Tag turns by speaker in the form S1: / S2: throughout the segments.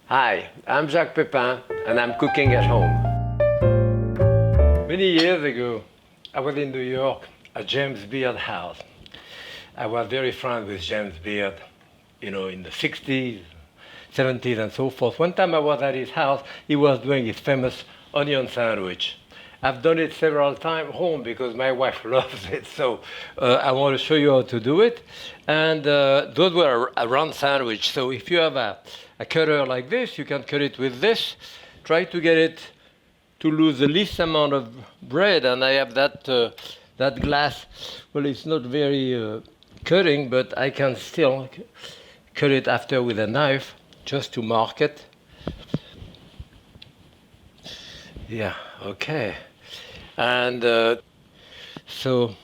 S1: Hi, I'm Jacques Pépin and I'm cooking at home. Many years ago, I was in New York at James Beard's house. I was very friends with James Beard, in the 60s, 70s and so forth. One time I was at his house, he was doing his famous onion sandwich. I've done it several times home because my wife loves it, so I want to show you how to do it. And those were a round sandwich, so if you have a cutter like this, you can cut it with this. Try to get it to lose the least amount of bread, and I have that glass. Well, it's not very cutting, but I can still cut it after with a knife just to mark it. Yeah, okay. And so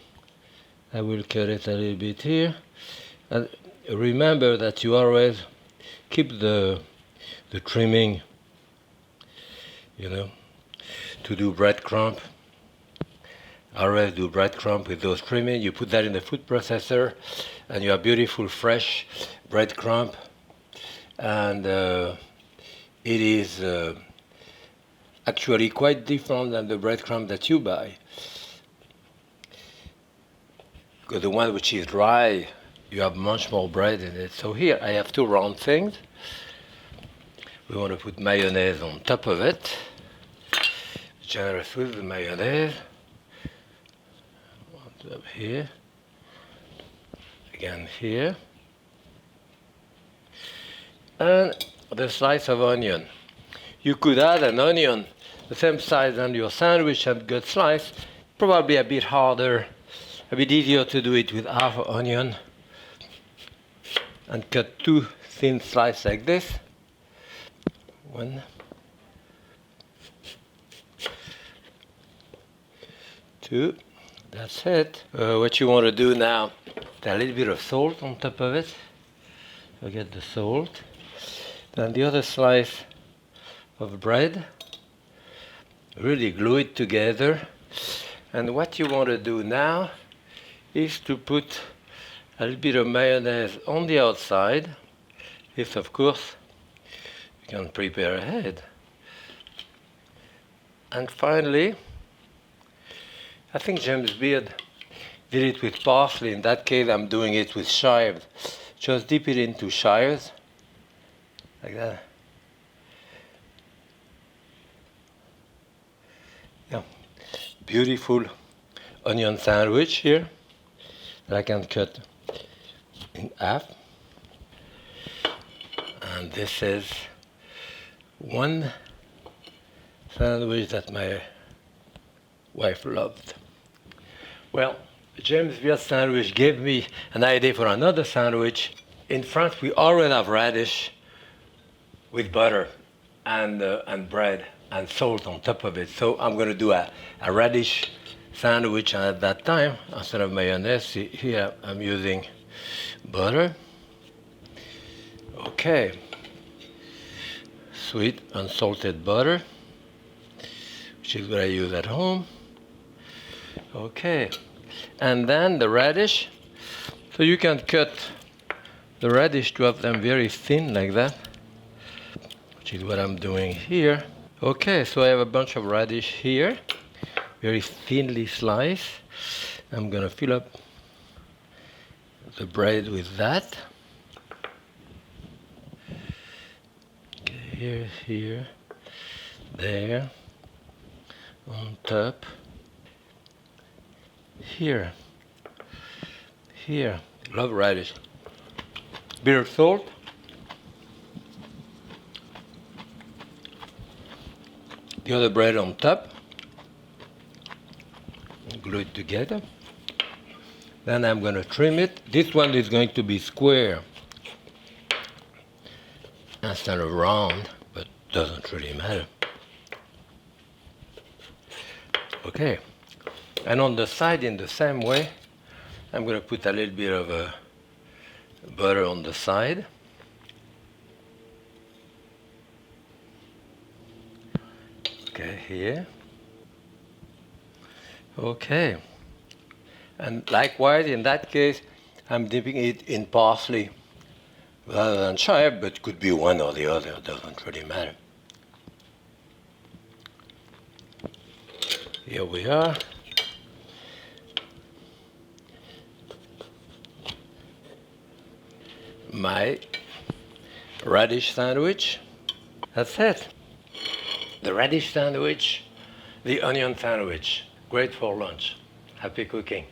S1: I will cut it a little bit here. And remember that you always keep the trimming, to do breadcrumb. Always do breadcrumb with those trimming. You put that in the food processor, and you have beautiful fresh breadcrumb. And it is actually quite different than the breadcrumb that you buy. Because the one which is dry, you have much more bread in it. So here I have two round things. We want to put mayonnaise on top of it. Generous with the mayonnaise. Up here. Again here. And the slice of onion. You could add an onion the same size on your sandwich and good slice. Probably a bit harder, a bit easier to do it with half an onion. And cut two thin slices like this. One. Two. That's it. What you want to do now, a little bit of salt on top of it. So get the salt. Then the other slice of bread. Really glue it together. And what you want to do now is to put a little bit of mayonnaise on the outside. This, of course, you can prepare ahead. And finally, I think James Beard did it with parsley. In that case, I'm doing it with chives. Just dip it into chives, like that. Yeah, beautiful onion sandwich here that I can cut in half. And this is one sandwich that my wife loved. Well, James Beard sandwich gave me an idea for another sandwich. In France, we already have radish with butter and bread and salt on top of it. So I'm going to do a radish sandwich, and at that time, instead of mayonnaise, here I'm using butter. Okay. Sweet unsalted butter, which is what I use at home. Okay. And then the radish. So you can cut the radish to have them very thin like that, which is what I'm doing here. Okay, so I have a bunch of radish here, very thinly sliced. I'm gonna fill up the bread with that. Okay, here, there, on top, here, love radish. Bit of salt. The other bread on top. Glue it together. Then I'm going to trim it. This one is going to be square instead of round, but doesn't really matter. Okay. And on the side, in the same way, I'm going to put a little bit of butter on the side. Okay, here. Okay. And likewise, in that case, I'm dipping it in parsley rather than chive, but could be one or the other, it doesn't really matter. Here we are. My radish sandwich. That's it. The radish sandwich, the onion sandwich. Great for lunch. Happy cooking.